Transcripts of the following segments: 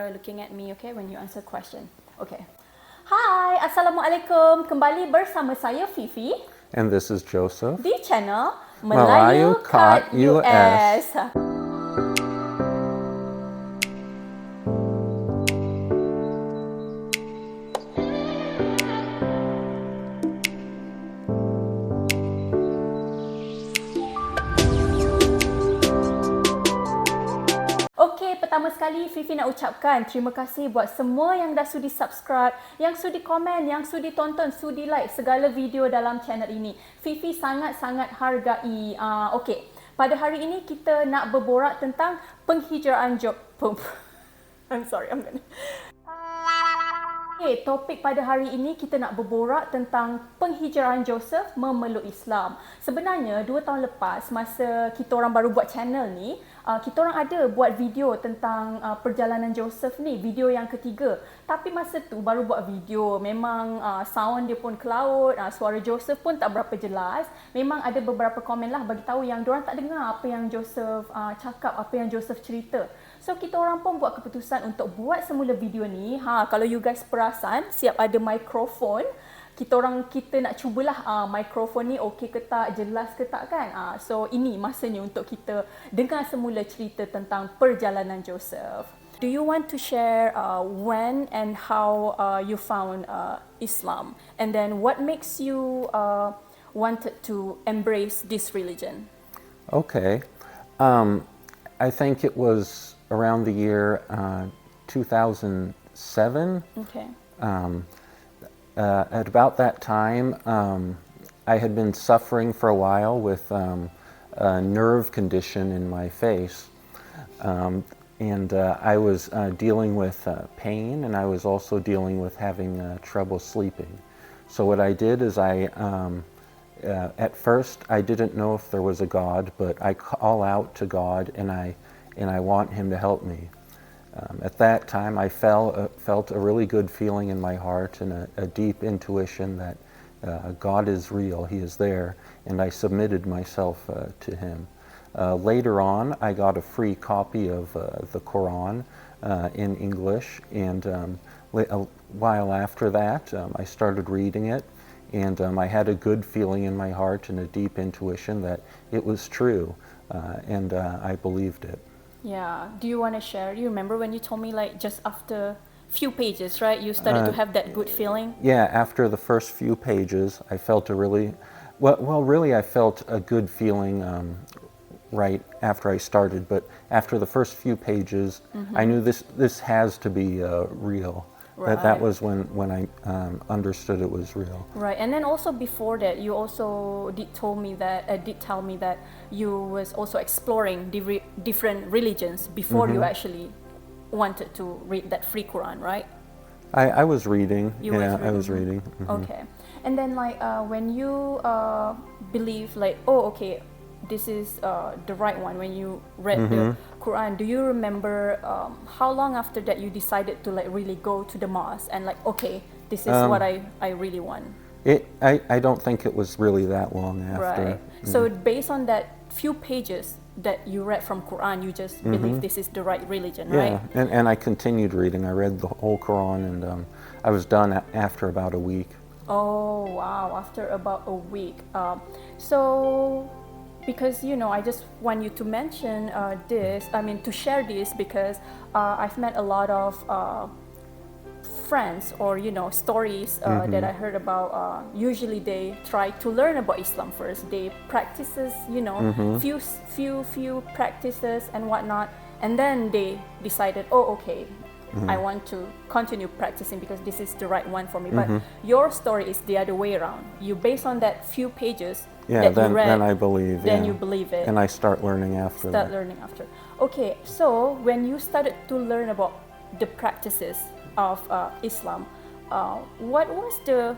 you're looking at me, okay, when you answer question. Okay. Hai, assalamualaikum. Kembali bersama saya Fifi. And this is Joseph. Di channel Melayu kat US. Pertama sekali, Fifi nak ucapkan terima kasih buat semua yang dah sudi subscribe, yang sudi komen, yang sudi tonton, sudi like segala video dalam channel ini. Fifi sangat-sangat hargai. Okey, pada hari ini kita nak berborak tentang penghijraan Okay, topik pada hari ini kita nak berborak tentang penghijraan Joseph memeluk Islam. Sebenarnya 2 tahun lepas masa kita orang baru buat channel ni, kita orang ada buat video tentang perjalanan Joseph ni, video yang ketiga. Tapi masa tu baru buat video, memang sound dia pun ke laut, suara Joseph pun tak berapa jelas. Memang ada beberapa komen lah bagi tahu yang diorang tak dengar apa yang Joseph cakap, apa yang Joseph cerita. So kita orang pun buat keputusan untuk buat semula video ni. Kalau you guys perasan, siap ada mikrofon. Kita nak cubalah mikrofon ni okey ke tak, jelas ke tak kan. So ini masanya untuk kita dengar semula cerita tentang perjalanan Joseph. Do you want to share when and how you found Islam? And then what makes you wanted to embrace this religion? Okay. I think it was around the year 2007. Okay. At about that time, I had been suffering for a while with a nerve condition in my face. And I was dealing with pain, and I was also dealing with having trouble sleeping. So what I did is at first I didn't know if there was a God, but I call out to God and I want Him to help me. At that time I felt a really good feeling in my heart and a deep intuition that God is real, He is there, and I submitted myself to Him. Later on, I got a free copy of the Quran in English, and a while after that, I started reading it, and I had a good feeling in my heart and a deep intuition that it was true, and I believed it. Yeah. Do you want to share? Do you remember when you told me, like, just after few pages, right, you started to have that good feeling? Yeah, after the first few pages, I felt really I felt a good feeling right after I started, but after the first few pages, I knew this has to be real. Right. That was when I understood it was real. Right, and then also before that, you also did tell me that you was also exploring different religions before you actually wanted to read that free Quran, right? I was reading. I was reading. Okay, and then like when you believe like, oh, okay, this is the right one, when you read the Quran, do you remember how long after that you decided to like really go to the mosque and like, okay, this is what I really want? I don't think it was really that long after. Right. So based on that few pages that you read from Quran, you just believe this is the right religion, right? Yeah, and I continued reading. I read the whole Quran, and I was done after about a week. Oh wow, after about a week. So because, you know, I just want you to mention to share this, because I've met a lot of friends or, you know, stories that I heard about. Usually they try to learn about Islam first. They practices, you know, few practices and whatnot, and then they decided, oh, okay, I want to continue practicing because this is the right one for me. But your story is the other way around. You, based on that few pages that you read, then I believe. Then you believe it. And I start learning after that. Okay, so when you started to learn about the practices of Islam, what was the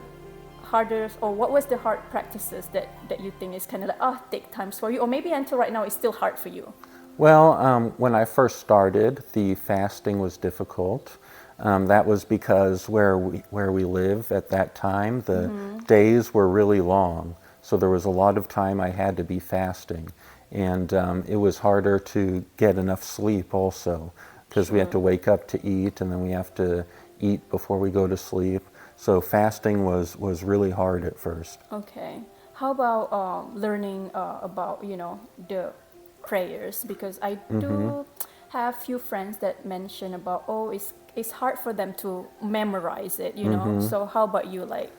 hardest, or what was the hard practices that you think is kind of like, take times for you, or maybe until right now it's still hard for you? Well, when I first started, the fasting was difficult. That was because where we live at that time, the days were really long. So there was a lot of time I had to be fasting. And it was harder to get enough sleep also. because we have to wake up to eat, and then we have to eat before we go to sleep. So fasting was really hard at first. Okay. How about learning about, the prayers? Because I do have few friends that mention about, it's hard for them to memorize it, So how about you, like?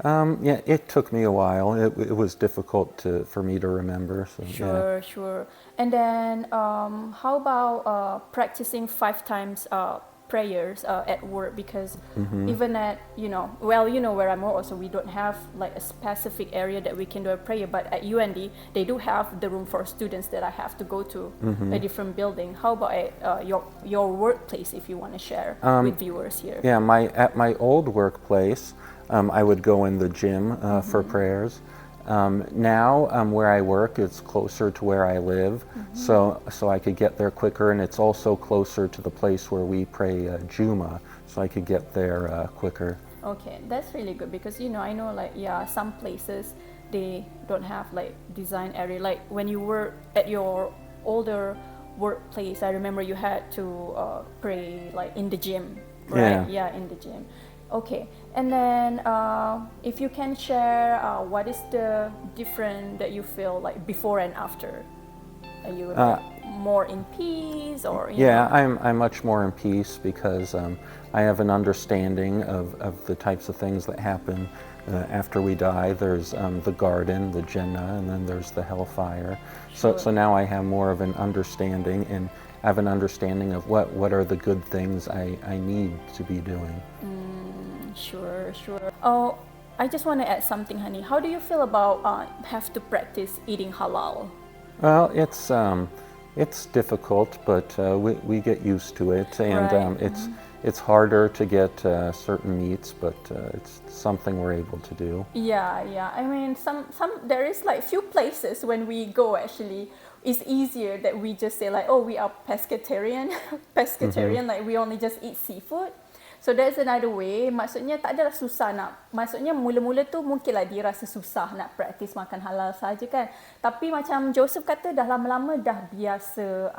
Yeah, it took me a while. It was difficult for me to remember. So, Sure. And then how about practicing 5 times prayers at work? Because even at, where I'm also, we don't have like a specific area that we can do a prayer, but at UND, they do have the room for students that I have to go to a different building. How about at your workplace, if you want to share with viewers here? Yeah, at my old workplace, I would go in the gym for prayers. Now, where I work, it's closer to where I live, so I could get there quicker, and it's also closer to the place where we pray Juma, so I could get there quicker. Okay, that's really good because I know some places they don't have like design area. Like when you were at your older workplace, I remember you had to pray like in the gym, right? Yeah, in the gym. Okay, and then if you can share what is the difference that you feel like before and after? Are you more in peace, or I'm much more in peace because I have an understanding of the types of things that happen after we die. There's the garden, the Jannah, and then there's the hellfire. Sure. So now I have more of an understanding, and I have an understanding of what are the good things I need to be doing. Sure. Oh, I just want to add something, honey. How do you feel about have to practice eating halal? Well, it's difficult, but we get used to it, and Right. It's harder to get certain meats, but it's something we're able to do. Yeah. I mean, some there is like few places when we go actually, it's easier that we just say like, oh, we are pescatarian, like we only just eat seafood. So there's another way. Maksudnya tak adalah susah maksudnya mula-mula tu mungkinlah dia rasa susah nak praktis makan halal saja kan. Tapi macam Joseph kata dah lama-lama dah biasa.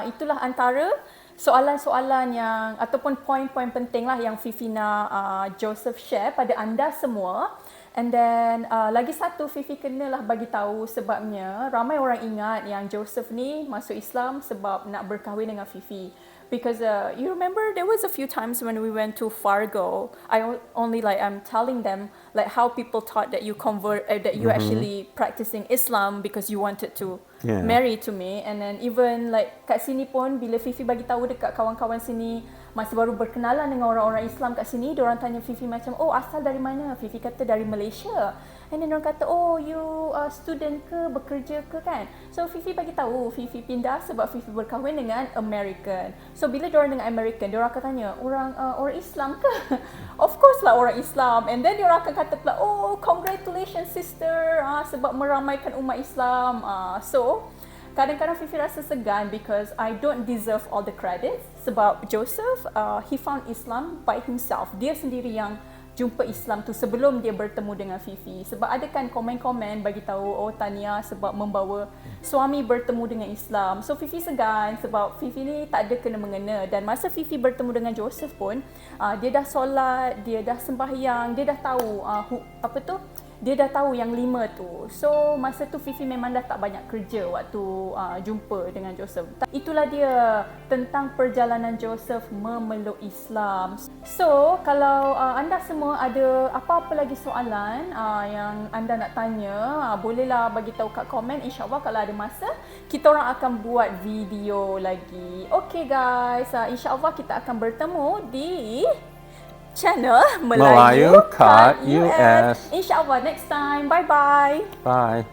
Itulah antara soalan-soalan yang ataupun poin-poin penting lah yang Fifi nak Joseph share pada anda semua. And then lagi satu Fifi kenalah bagi tahu sebabnya ramai orang ingat yang Joseph ni masuk Islam sebab nak berkahwin dengan Fifi. Because you remember there was a few times when we went to Fargo, I'm telling them like how people thought that you convert, that you actually practicing Islam because you wanted to marry to me. And then even like kat sini pun bila Fifi bagi tahu dekat kawan-kawan sini masih baru berkenalan dengan orang-orang Islam kat sini, diorang tanya Fifi macam, oh asal dari mana? Fifi kata dari Malaysia. And then diorang kata, oh you student ke, bekerja ke kan? So Fifi bagi tahu, Fifi pindah sebab Fifi berkahwin dengan American. So bila diorang dengan American, diorang akan tanya, orang Islam ke? Of course lah orang Islam. And then diorang akan kata pula, oh congratulations sister, sebab meramaikan umat Islam. So kadang-kadang Fifi rasa segan because I don't deserve all the credits sebab Joseph, he found Islam by himself. Dia sendiri yang jumpa Islam tu sebelum dia bertemu dengan Fifi. Sebab ada kan komen-komen bagi tahu, oh tahniah sebab membawa suami bertemu dengan Islam. So Fifi segan sebab Fifi ni tak ada kena-mengena. Dan masa Fifi bertemu dengan Joseph pun, dia dah solat, dia dah sembahyang, dia dah tahu dia dah tahu yang 5 tu. So masa tu Fifi memang dah tak banyak kerja waktu jumpa dengan Joseph. Itulah dia tentang perjalanan Joseph memeluk Islam. So kalau anda semua ada apa-apa lagi soalan yang anda nak tanya, bolehlah bagi tahu kat komen. InsyaAllah kalau ada masa kita orang akan buat video lagi. Okay guys, InsyaAllah kita akan bertemu di channel Melayu Melayu kat kat US. InsyaAllah next time. Bye-bye. Bye.